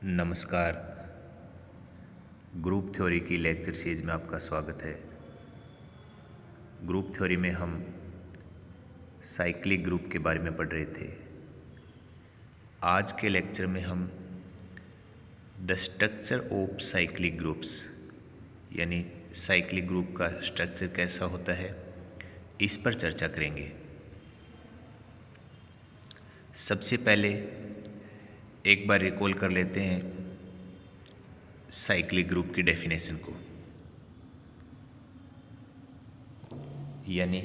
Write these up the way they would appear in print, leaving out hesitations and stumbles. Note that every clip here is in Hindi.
नमस्कार। ग्रुप थ्योरी की लेक्चर सीरीज में आपका स्वागत है। ग्रुप थ्योरी में हम साइक्लिक ग्रुप के बारे में पढ़ रहे थे। आज के लेक्चर में हम the structure of cyclic groups यानी साइक्लिक ग्रुप का स्ट्रक्चर कैसा होता है, इस पर चर्चा करेंगे। सबसे पहले एक बार रिकॉल कर लेते हैं साइक्लिक ग्रुप की डेफिनेशन को। यानी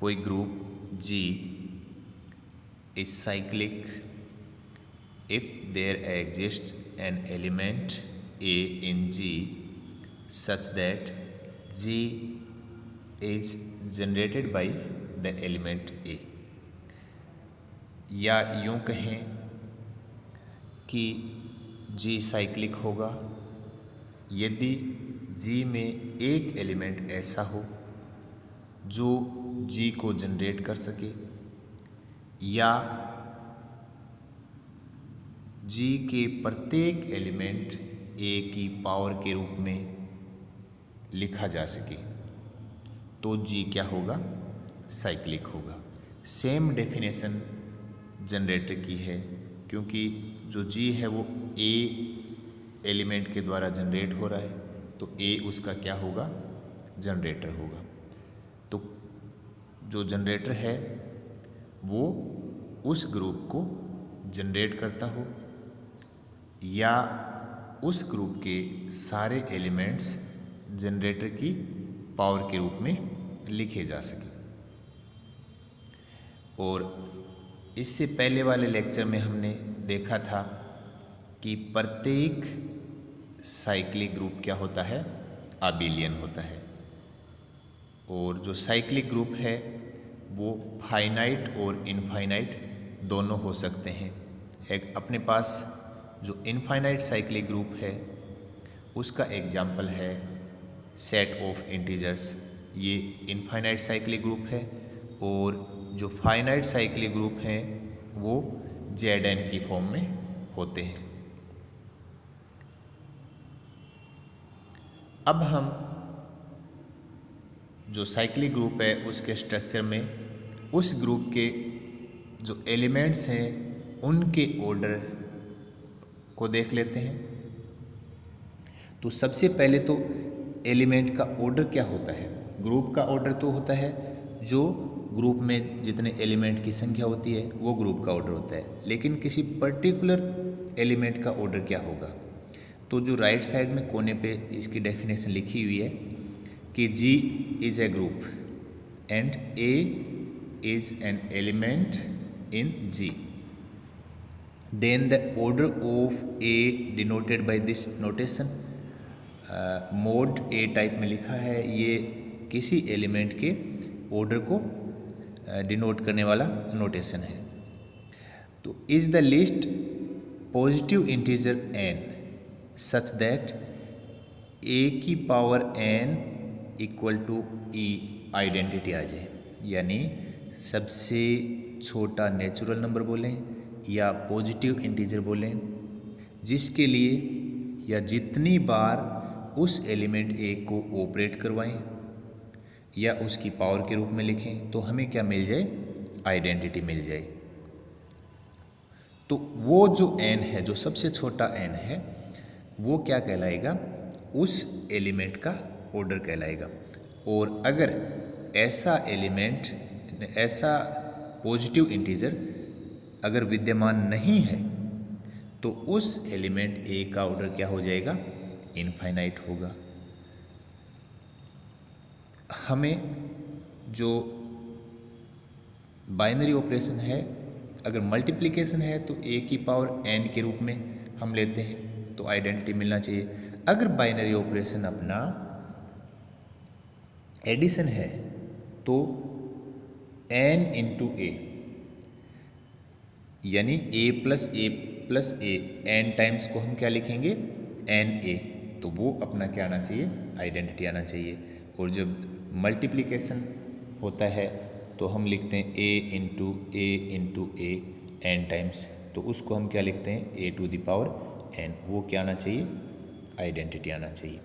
कोई group G is cyclic if there exist an element A in G such that G is generated by the element A। या यूं कहें कि G साइक्लिक होगा यदि G में एक एलिमेंट ऐसा हो जो G को जनरेट कर सके, या G के प्रत्येक एलिमेंट A की पावर के रूप में लिखा जा सके, तो G क्या होगा? साइक्लिक होगा। सेम डेफिनेशन जनरेटर की है, क्योंकि जो G है वो A एलिमेंट के द्वारा जनरेट हो रहा है, तो A उसका क्या होगा? जनरेटर होगा। तो जो जनरेटर है वो उस ग्रुप को जनरेट करता हो या उस ग्रुप के सारे एलिमेंट्स जनरेटर की पावर के रूप में लिखे जा सके। और इससे पहले वाले लेक्चर में हमने देखा था कि प्रत्येक साइक्लिक ग्रुप क्या होता है? अबिलियन होता है। और जो साइक्लिक ग्रुप है वो फाइनाइट और इनफाइनाइट दोनों हो सकते हैं। एक अपने पास जो इनफाइनाइट साइक्लिक ग्रुप है उसका एग्जाम्पल है सेट ऑफ इंटीजर्स, ये इनफाइनाइट साइक्लिक ग्रुप है। और जो फाइनाइट साइक्लिक ग्रुप हैं वो Zn की फॉर्म में होते हैं। अब हम जो साइक्लिक ग्रुप है उसके स्ट्रक्चर में उस ग्रुप के जो एलिमेंट्स हैं उनके ऑर्डर को देख लेते हैं। तो सबसे पहले तो एलिमेंट का ऑर्डर क्या होता है? ग्रुप का ऑर्डर तो होता है जो ग्रुप में जितने एलिमेंट की संख्या होती है वो ग्रुप का ऑर्डर होता है, लेकिन किसी पर्टिकुलर एलिमेंट का ऑर्डर क्या होगा? तो जो राइट साइड में कोने पे इसकी डेफिनेशन लिखी हुई है कि G is a group and A is an element in G, then the order of A denoted by this notation. Mod A type में लिखा है, ये किसी एलिमेंट के ऑर्डर को डिनोट करने वाला नोटेशन है। तो is the least positive integer n such that A की power n equal to E identity आ जाए। यानी सबसे छोटा नेचुरल नंबर बोलें या पॉजिटिव इंटीजर बोलें जिसके लिए या जितनी बार उस एलिमेंट A को ऑपरेट करवाएं या उसकी पावर के रूप में लिखें तो हमें क्या मिल जाए? आइडेंटिटी मिल जाए। तो वो जो n है, जो सबसे छोटा n है, वो क्या कहलाएगा? उस एलिमेंट का ऑर्डर कहलाएगा। और अगर ऐसा एलिमेंट, ऐसा पॉजिटिव इंटीजर अगर विद्यमान नहीं है तो उस एलिमेंट A का ऑर्डर क्या हो जाएगा? इनफाइनाइट होगा। हमें जो बाइनरी ऑपरेशन है, अगर मल्टीप्लिकेशन है तो A की पावर n के रूप में हम लेते हैं तो आइडेंटिटी मिलना चाहिए। अगर बाइनरी ऑपरेशन अपना एडिशन है तो n इंटू A, यानी A plus A n times को हम क्या लिखेंगे? NA, तो वो अपना क्या आना चाहिए? आइडेंटिटी आना चाहिए। और जब मल्टीप्लिकेशन होता है तो हम लिखते हैं A into A n times तो उसको हम क्या लिखते हैं, ए टू द पावर एन। वो क्या आना चाहिए, आइडेंटिटी आना चाहिए।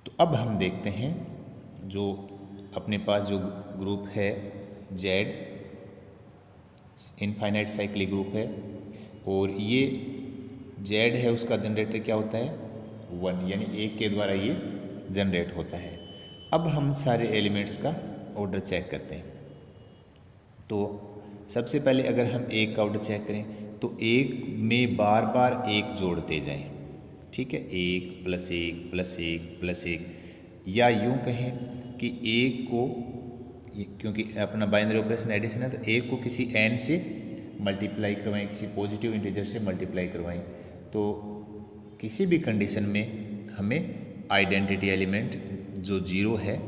तो अब हम देखते हैं जो अपने पास जो ग्रुप है जेड, इनफाइनाइट साइक्लिक ग्रुप है, और ये जेड है, उसका जनरेटर क्या होता है, 1, यानी 1 के द्वारा ये जनरेट होता है। अब हम सारे एलिमेंट्स का ऑर्डर चेक करते हैं। तो सबसे पहले अगर हम 1 का ऑर्डर चेक करें तो 1 में बार बार 1 जोड़ते जाएं, ठीक है, 1 + 1 + 1 + 1, या यूँ कहें कि 1 को, क्योंकि अपना बाइनरी ऑपरेशन एडिशन है, तो 1 को किसी n से मल्टीप्लाई करवाएं, किसी पॉजिटिव इंटीजर से मल्टीप्लाई करवाएं। तो किसी भी कंडीशन में हमें आइडेंटिटी एलिमेंट जो 0 है,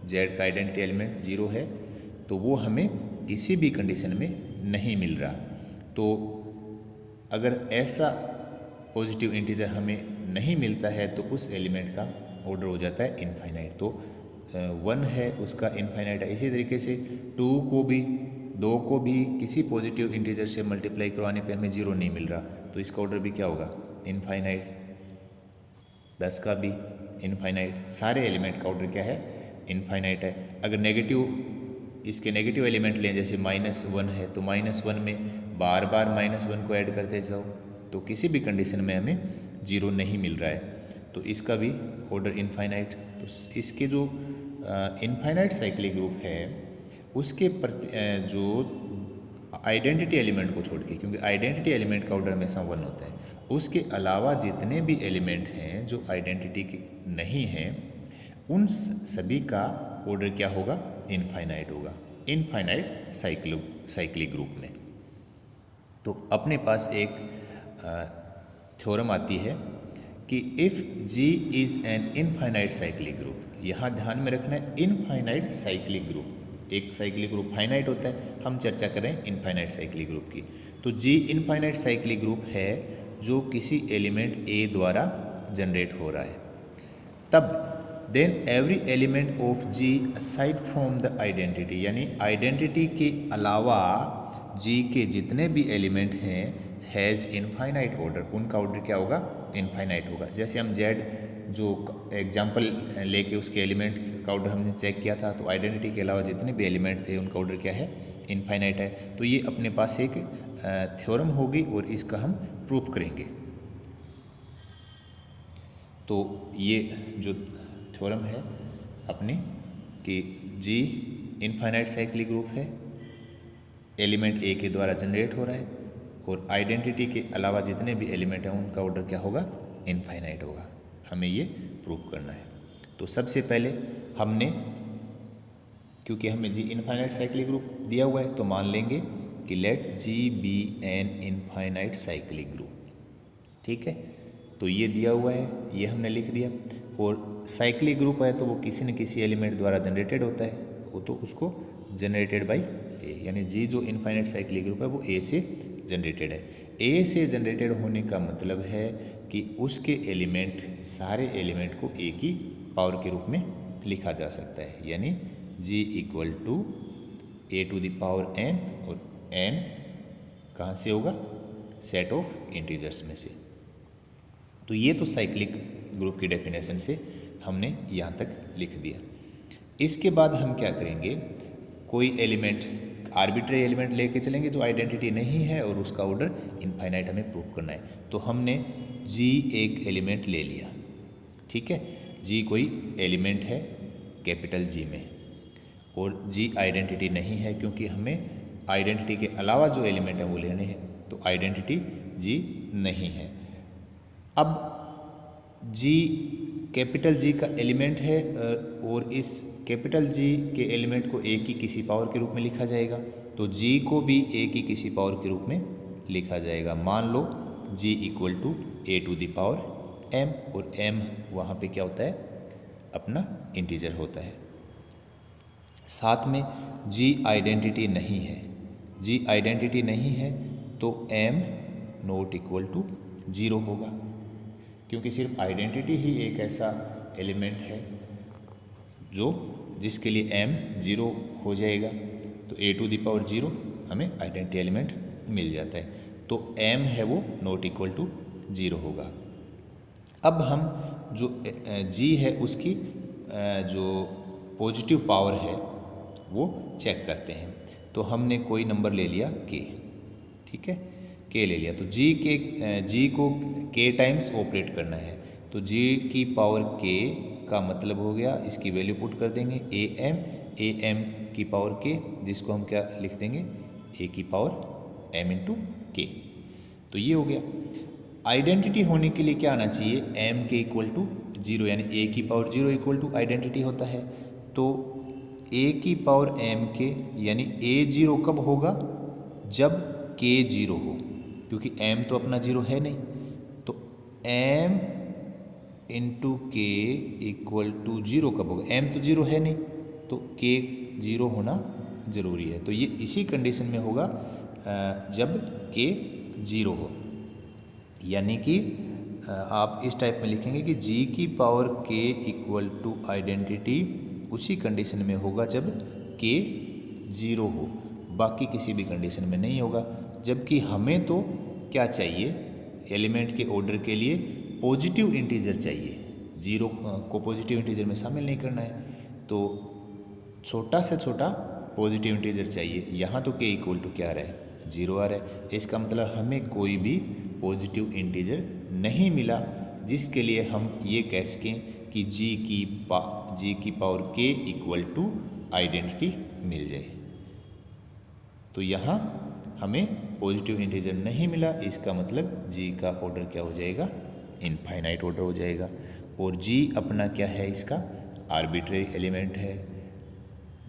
जेड का आइडेंटिटी एलिमेंट 0 है, तो वो हमें किसी भी कंडीशन में नहीं मिल रहा। तो अगर ऐसा पॉजिटिव इंटीजर हमें नहीं मिलता है तो उस एलिमेंट का ऑर्डर हो जाता है इनफाइनाइट। तो 1 है उसका इनफाइनाइट है। इसी तरीके से 2 को भी किसी पॉजिटिव इंटीजर से मल्टीप्लाई करवाने पे हमें 0 नहीं मिल रहा, तो इसका ऑर्डर भी क्या होगा, इनफाइनाइट। 10 का भी इनफाइनाइट। सारे एलिमेंट का ऑर्डर क्या है, इनफाइनाइट है। अगर इसके नेगेटिव एलिमेंट लें, जैसे -1 है, तो -1 में बार बार -1 को ऐड करते जाओ, तो किसी भी कंडीशन में हमें 0 नहीं मिल रहा है, तो इसका भी ऑर्डर इनफाइनाइट। तो इसके जो इनफाइनाइट साइक्लिक ग्रुप है उसके जो आइडेंटिटी एलिमेंट को छोड़ के, क्योंकि आइडेंटिटी एलिमेंट का ऑर्डर हमेशा 1 होता है, उसके अलावा जितने भी एलिमेंट हैं जो आइडेंटिटी के नहीं हैं, उन सभी का ऑर्डर क्या होगा, इनफाइनाइट होगा, इनफाइनाइट साइक्लिक ग्रुप में। तो अपने पास एक थ्योरम आती है कि if G is an infinite cyclic group, यहाँ ध्यान में रखना है इनफाइनाइट साइक्लिक ग्रुप। एक साइक्लिक ग्रुप फाइनाइट होता है, हम चर्चा कर रहे हैं इनफाइनाइट साइक्लिक ग्रुप की। तो G इनफाइनाइट साइक्लिक ग्रुप है जो किसी एलिमेंट A द्वारा जनरेट हो रहा है, तब then every element of G aside from the identity, यानी आइडेंटिटी के अलावा G के जितने भी एलिमेंट हैं हैज़ इनफाइनाइट ऑर्डर, उनका ऑर्डर क्या होगा, इनफाइनाइट होगा। जैसे हम Z जो एग्जाम्पल लेके उसके एलिमेंट का ऑर्डर हमने चेक किया था, तो आइडेंटिटी के अलावा जितने भी एलिमेंट थे उनका ऑर्डर क्या है, इनफाइनाइट है। तो ये अपने पास एक थ्योरम होगी और इसका हम प्रूफ करेंगे। तो ये जो थ्योरम है अपने कि G इनफाइनाइट साइक्लिक ग्रुप है, एलिमेंट A के द्वारा जनरेट हो रहा है, और आइडेंटिटी के अलावा जितने भी एलिमेंट हैं उनका ऑर्डर क्या होगा, इनफाइनाइट होगा। हमें ये प्रूव करना है। तो सबसे पहले हमने, क्योंकि हमें G इनफाइनाइट साइक्लिक ग्रुप दिया हुआ है, तो मान लेंगे कि let G be an infinite cyclic group, ठीक है। तो ये दिया हुआ है, ये हमने लिख दिया। और साइक्लिक ग्रुप है तो वो किसी न किसी एलिमेंट द्वारा जनरेटेड होता है, वो तो उसको जनरेटेड बाय A, यानी G जो इनफाइनाइट साइक्लिक ग्रुप है वो A से जनरेटेड है। A से जनरेटेड होने का मतलब है कि उसके एलिमेंट, सारे एलिमेंट को A की पावर के रूप में लिखा जा सकता है, यानी G = A to the power n, और n कहाँ से होगा, सेट ऑफ इंटीजर्स में से। तो ये तो साइक्लिक ग्रुप की डेफिनेशन से हमने यहाँ तक लिख दिया। इसके बाद हम क्या करेंगे, कोई एलिमेंट, आर्बिट्रेरी एलिमेंट लेके चलेंगे जो आइडेंटिटी नहीं है और उसका ऑर्डर इनफाइनाइट हमें प्रूव करना है। तो हमने G एक एलिमेंट ले लिया, ठीक है। G कोई एलिमेंट है कैपिटल G में, और G आइडेंटिटी नहीं है, क्योंकि हमें आइडेंटिटी के अलावा जो एलिमेंट है वो लेने हैं, तो आइडेंटिटी G नहीं है। अब G कैपिटल G का एलिमेंट है, और इस कैपिटल G के एलिमेंट को A की किसी पावर के रूप में लिखा जाएगा, तो G को भी A की किसी पावर के रूप में लिखा जाएगा। मान लो G = A to the power m, और m वहाँ पे क्या होता है, अपना इंटीजर होता है। साथ में G आइडेंटिटी नहीं है, G आइडेंटिटी नहीं है तो m ≠ 0 होगा, क्योंकि सिर्फ आइडेंटिटी ही एक ऐसा एलिमेंट है जिसके लिए m 0 हो जाएगा। तो A टू द पावर 0 हमें आइडेंटिटी एलिमेंट मिल जाता है। तो m है वो नॉट इक्वल टू 0 होगा। अब हम जो g है उसकी जो पॉजिटिव पावर है वो चेक करते हैं। तो हमने कोई नंबर ले लिया k, ठीक है, k ले लिया, तो g को k टाइम्स ऑपरेट करना है, तो g की पावर k का मतलब हो गया, इसकी वैल्यू पुट कर देंगे am की पावर k, जिसको हम क्या लिख देंगे a की पावर m इंटू k। तो ये हो गया। आइडेंटिटी होने के लिए क्या आना चाहिए, m के इक्वल टू 0, यानी a की पावर 0 इक्वल टू आइडेंटिटी होता है। तो a की पावर m के यानी a 0 कब होगा, जब k 0 हो, क्योंकि m तो अपना 0 है नहीं। तो m इंटू के इक्वल टू 0 कब होगा, m तो 0 है नहीं, तो k 0 होना ज़रूरी है। तो ये इसी कंडीशन में होगा जब k 0 हो, यानी कि आप इस टाइप में लिखेंगे कि g की power k equal to identity उसी कंडीशन में होगा जब k 0 हो, बाकी किसी भी कंडीशन में नहीं होगा। जबकि हमें तो क्या चाहिए, एलिमेंट के ऑर्डर के लिए पॉजिटिव इंटीजर चाहिए, 0 को पॉजिटिव इंटीजर में शामिल नहीं करना है, तो छोटा से छोटा पॉजिटिव इंटीजर चाहिए। यहाँ तो k इक्वल टू क्या आ रहा है, 0 आ रहा है, इसका मतलब हमें कोई भी पॉजिटिव इंटीजर नहीं मिला, जिसके लिए हम ये कह सकें कि g की power k equal to identity मिल जाए। तो यहाँ हमें पॉजिटिव इंटीजर नहीं मिला, इसका मतलब g का ऑर्डर क्या हो जाएगा, इनफाइनाइट ऑर्डर हो जाएगा। और g अपना क्या है, इसका आर्बिट्रेरी एलिमेंट है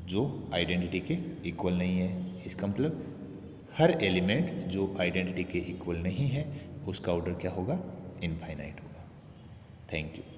जो आइडेंटिटी के इक्वल नहीं है। इसका मतलब हर एलिमेंट जो आइडेंटिटी के इक्वल नहीं है उसका ऑर्डर क्या होगा, इनफाइनाइट होगा। Thank you.